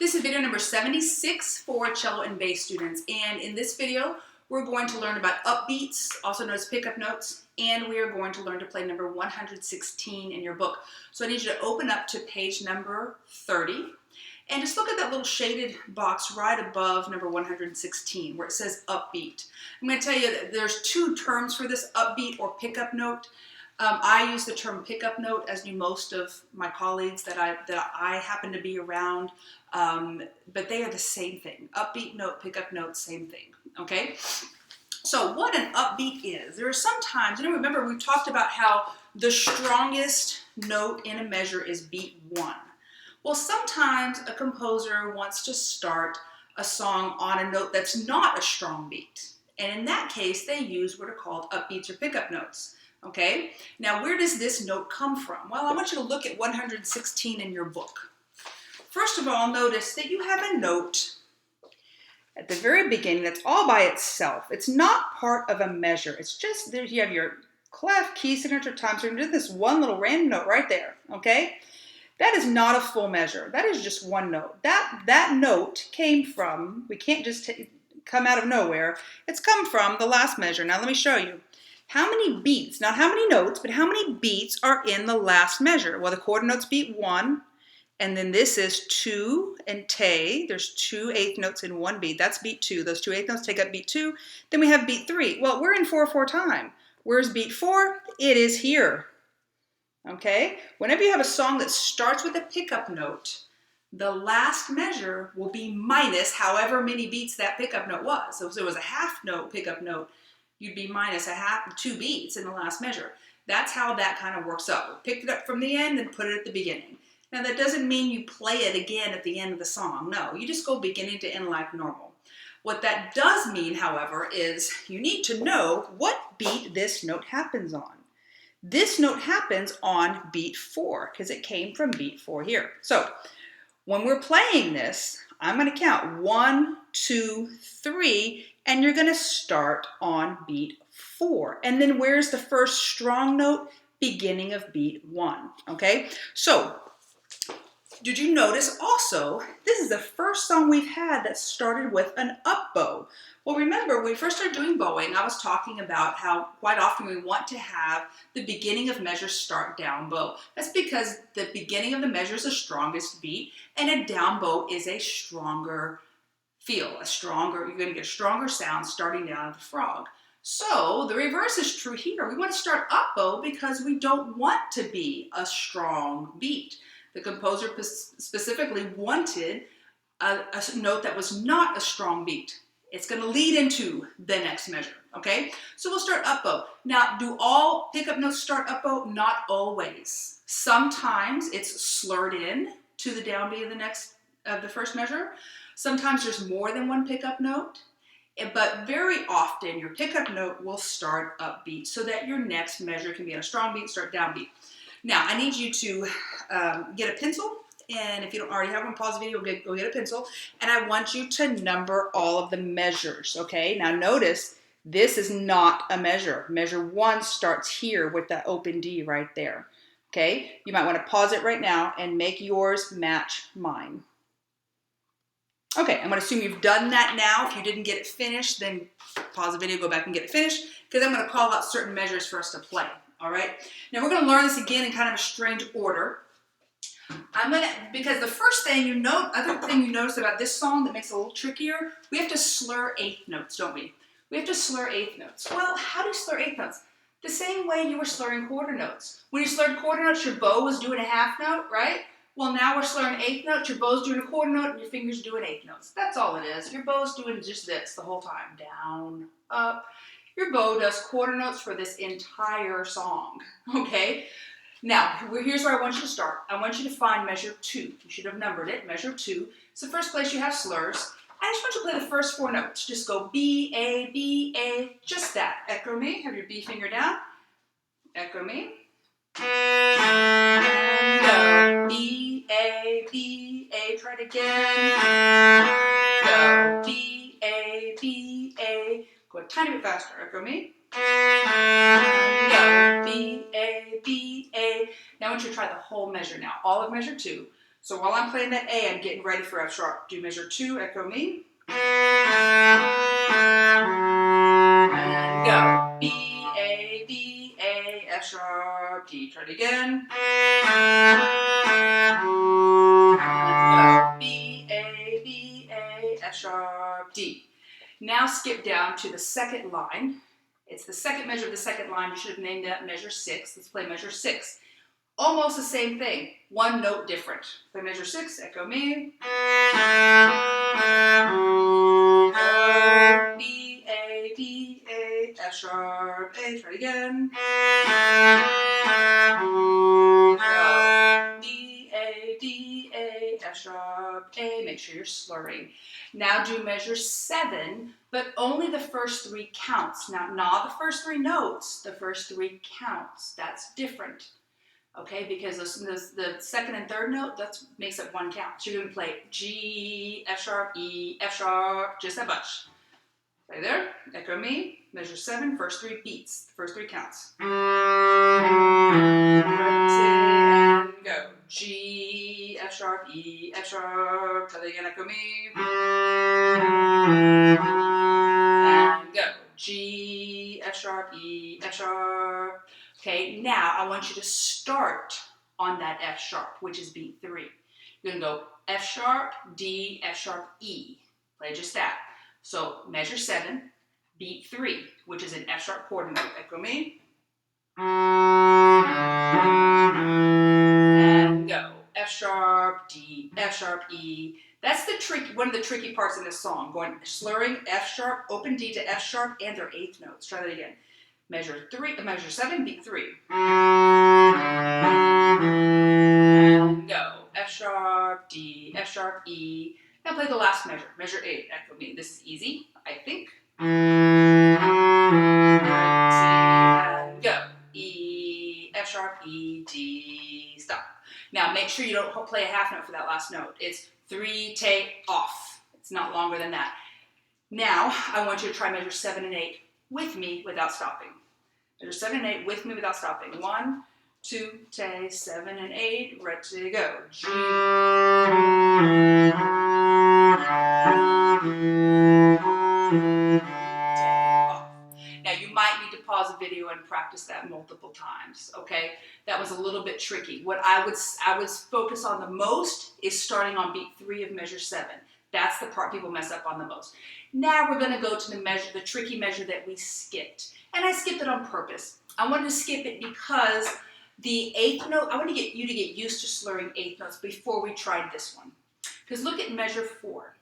This is video number 76 for cello and bass students, and in this video we're going to learn about upbeats, also known as pickup notes, and we are going to learn to play number 116 in your book. So I need you to open up to page number 30 and just look at that little shaded box right above number 116 where it says upbeat. I'm going to tell you that there's two terms for this, upbeat or pickup note. I use the term pickup note, as do most of my colleagues that I happen to be around, but they are the same thing. Upbeat note, pickup note, same thing, okay? So what an upbeat is, there are some times, remember we talked about how the strongest note in a measure is beat 1. Well, sometimes a composer wants to start a song on a note that's not a strong beat, and in that case they use what are called upbeats or pickup notes. Okay, now where does this note come from? Well, I want you to look at 116 in your book. First of all, notice that you have a note at the very beginning that's all by itself. It's not part of a measure. It's just there. You have your clef, key, signature, time signature, this one little random note right there. Okay, that is not a full measure. That is just one note. That note came from. We can't just come out of nowhere. It's come from the last measure. Now let me show you. How many beats, not how many notes, but how many beats are in the last measure? Well, the quarter notes beat 1, and then this is 2 and te. There's 2 eighth notes in one beat. That's beat 2. Those 2 eighth notes take up beat 2. Then we have beat 3. Well, we're in 4/4 time. Where's beat 4? It is here. Okay? Whenever you have a song that starts with a pickup note, the last measure will be minus however many beats that pickup note was. So if it was a half note pickup note, you'd be minus 2 beats in the last measure. That's how that kind of works up. We picked it up from the end and put it at the beginning. Now that doesn't mean you play it again at the end of the song. No, you just go beginning to end like normal. What that does mean, however, is you need to know what beat this note happens on. This note happens on beat 4 because it came from beat 4 here. So when we're playing this, I'm going to count 1, 2, 3, and you're going to start on beat 4. And then where's the first strong note? Beginning of beat 1. Okay, so did you notice also, this is the first song we've had that started with an up bow. Well, remember, when we first started doing bowing, I was talking about how quite often we want to have the beginning of measure start down bow. That's because the beginning of the measure is the strongest beat, and a down bow is a stronger feel, you're going to get a stronger sound starting down at the frog. So the reverse is true here. We want to start up bow because we don't want to be a strong beat. The composer specifically wanted a note that was not a strong beat. It's going to lead into the next measure, okay? So we'll start up bow. Now, do all pickup notes start up bow? Not always. Sometimes it's slurred in to the downbeat of the first measure. Sometimes there's more than one pickup note, but very often your pickup note will start upbeat so that your next measure can be on a strong beat, start downbeat. Now, I need you to get a pencil, and if you don't already have one, pause the video, go get a pencil, and I want you to number all of the measures, okay? Now notice, this is not a measure. Measure 1 starts here with that open D right there, okay? You might want to pause it right now and make yours match mine. Okay, I'm going to assume you've done that now. If you didn't get it finished, then pause the video, go back and get it finished, because I'm going to call out certain measures for us to play, all right? Now we're going to learn this again in kind of a strange order. Because the first thing other thing you notice about this song that makes it a little trickier, we have to slur eighth notes, don't we? We have to slur eighth notes. Well, how do you slur eighth notes? The same way you were slurring quarter notes. When you slurred quarter notes, your bow was doing a half note, right? Well, now we're slurring eighth notes, your bow's doing a quarter note, and your finger's doing eighth notes. That's all it is. Your bow's doing just this the whole time. Down, up. Your bow does quarter notes for this entire song, okay? Now, here's where I want you to start. I want you to find measure 2. You should have numbered it, measure 2. It's the first place you have slurs. I just want you to play the first 4 notes. Just go B, A, just that. Echo me, have your B finger down. Echo me. Go, B, A, try it again. Go, B, A. Go a tiny bit faster, echo me. Go, B, A. Now I want you to try the whole measure now, all of measure 2. So while I'm playing that A, I'm getting ready for F sharp. Do measure 2, echo me. And go. B, A, B, A, F sharp, D. Try it again. And go. B, A, B, A, F sharp, D. Now skip down to the second line. It's the second measure of the second line. You should have named that measure 6. Let's play measure 6. Almost the same thing, one note different. Play measure 6, echo me. B, A, B, A, F sharp, A. Try it again. B, A, D, A, F sharp, A. Make sure you're slurring. Now do measure 7, but only the first 3 counts. Now, not the first 3 notes, the first 3 counts. That's different. Okay, because the second and third note, that makes it 1 count. So you're going to play G, F sharp, E, F sharp, just that much. Play there, echo me, measure 7, first 3 beats, first 3 counts. And go. G, F sharp, E, F sharp, try that again, echo me. And go. G, F sharp, E, F sharp. Okay, now I want you to start on that F sharp, which is beat 3. You're going to go F sharp, D, F sharp, E. Play just that. So measure 7, beat 3, which is an F sharp quarter note. Echo me. And go. F sharp, D, F sharp, E. That's the one of the tricky parts in this song. Going slurring F sharp, open D to F sharp, and their 8th notes. Try that again. Measure 7, beat 3. And go. F sharp, D, F sharp, E. Now play the last measure. Measure 8. Echo me. This is easy, I think. And go. E, F sharp, E, D. Stop. Now make sure you don't play a half note for that last note. It's 3, take, off. It's not longer than that. Now I want you to try measure 7 and 8 with me without stopping. Measure 7 and 8 with me without stopping. 1, 2, take, 7 and 8, ready to go. G. Now you might need to pause the video and practice that multiple times, okay? That was a little bit tricky. What I would focus on the most is starting on beat 3 of measure 7. That's the part people mess up on the most. Now we're going to go to the tricky measure that we skipped. And I skipped it on purpose. I wanted to skip it because the 8th note, I want to get you to get used to slurring 8th notes before we tried this one. Because look at measure 4.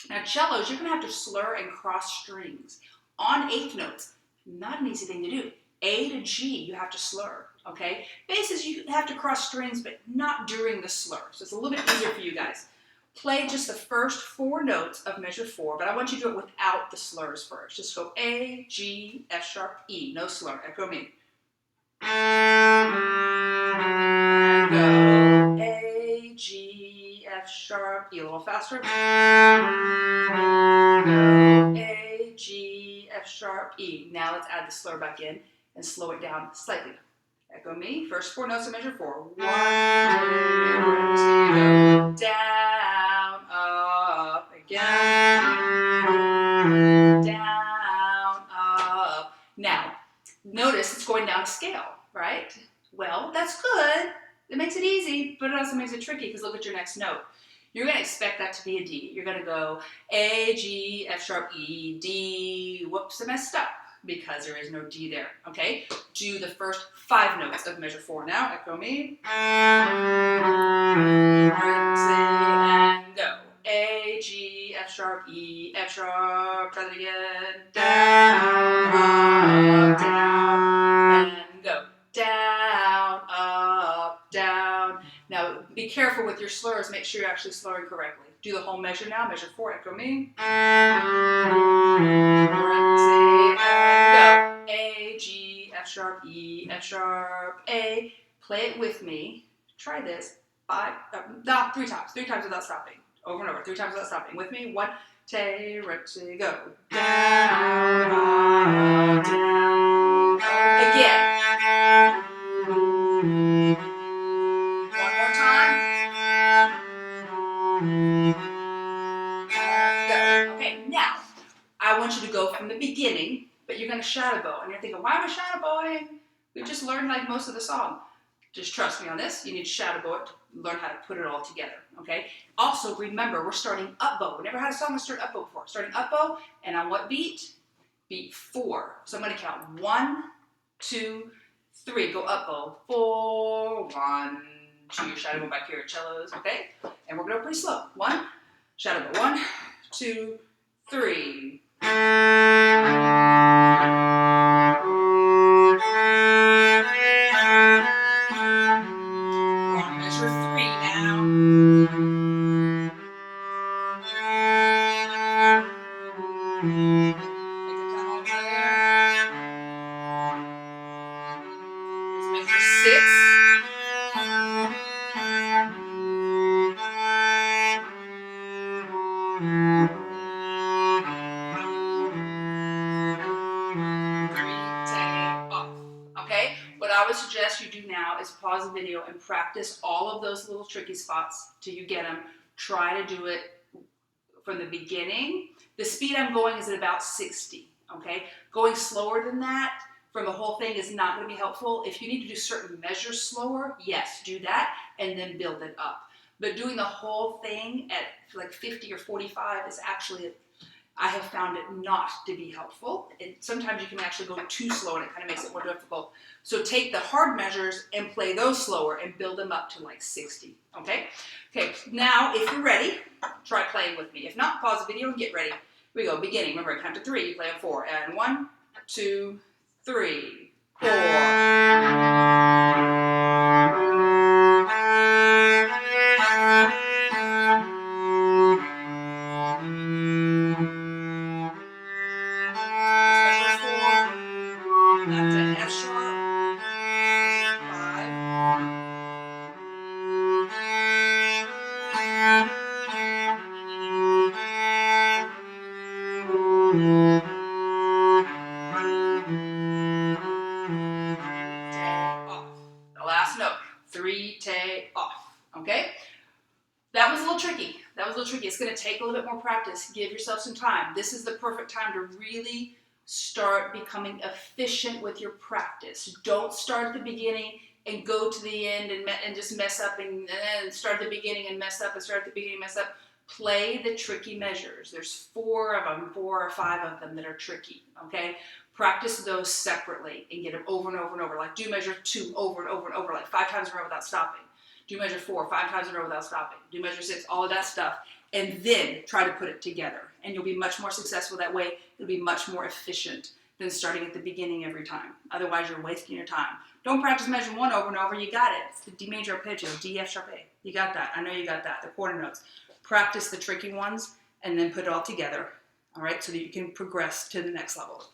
Now cellos, you're going to have to slur and cross strings on 8th notes. Not an easy thing to do. A to G, you have to slur, okay? Basses, you have to cross strings, but not during the slur. So it's a little bit easier for you guys. Play just the first 4 notes of measure 4, but I want you to do it without the slurs first. Just go A, G, F sharp, E. No slur. Echo me. And go A, G, F sharp, E. A little faster. Go A, G, F sharp, E. Now let's add the slur back in and slow it down slightly. Echo me. First 4 notes of measure 4. 1, 2, 3, go down, up, again, down, up. Now, notice it's going down a scale, right? Well, that's good. It makes it easy, but it also makes it tricky because look at your next note. You're going to expect that to be a D. You're going to go A, G, F sharp, E, D. Whoops, I messed up because there is no D there, okay? Do the first 5 notes of measure 4 now. Echo me. And go. A, G, F sharp, E, F sharp. Try that again. Down, up, down. And go. Down, up, down. Now, be careful with your slurs. Make sure you're actually slurring correctly. Do the whole measure now. Measure 4. Echo me. And go. A, G, F sharp, E, F sharp, A. Play it with me. Try this. 3 times. 3 times without stopping. Over and over. 3 times without stopping. With me. 1, 2, ready, go. Down, up, down. Again. One more time. Okay, now, I want you to go from the beginning, but you're going to shadow bow. And you're thinking, why am I shadow bowing? We just learned like most of the song. Just trust me on this. You need to shadow bow it to learn how to put it all together, okay? Also, remember, we're starting up bow. We never had a song that started up bow before. Starting up bow, and on what beat? Beat 4. So I'm going to count 1, 2, 3. Go up bow. 4, 1, 2. Shadow bow back here at cellos, okay? And we're going to go pretty slow. 1, shadow bow. 1, 2, 3. Measure 3 now. Make the time all clear. Here's measure 6. Okay, what I would suggest you do now is pause the video and practice all of those little tricky spots till you get them. Try to do it from the beginning. The speed I'm going is at about 60, okay? Going slower than that from the whole thing is not going to be helpful. If you need to do certain measures slower, yes, do that and then build it up. But doing the whole thing at like 50 or 45 is actually, I have found it not to be helpful. Sometimes you can actually go too slow and it kind of makes it more difficult. So take the hard measures and play those slower and build them up to like 60, okay? Okay, now if you're ready, try playing with me. If not, pause the video and get ready. Here we go, beginning. Remember, I count to 3, you play on 4. And 1, 2, 3, 4. Last note, 3, take off, okay? That was a little tricky. It's going to take a little bit more practice. Give yourself some time. This is the perfect time to really start becoming efficient with your practice. Don't start at the beginning and go to the end and just mess up and start at the beginning and mess up and start at the beginning and mess up. Play the tricky measures. There's 4 of them, 4 or 5 of them that are tricky, okay? Practice those separately and get them over and over and over. Like do measure 2 over and over and over, like 5 times in a row without stopping. Do measure 4, 5 times in a row without stopping. Do measure 6, all of that stuff. And then try to put it together. And you'll be much more successful that way. It'll be much more efficient than starting at the beginning every time. Otherwise, you're wasting your time. Don't practice measure 1 over and over. You got it. It's the D major arpeggio, D, F sharp A. You got that. I know you got that. The quarter notes. Practice the tricky ones and then put it all together. All right, so that you can progress to the next level.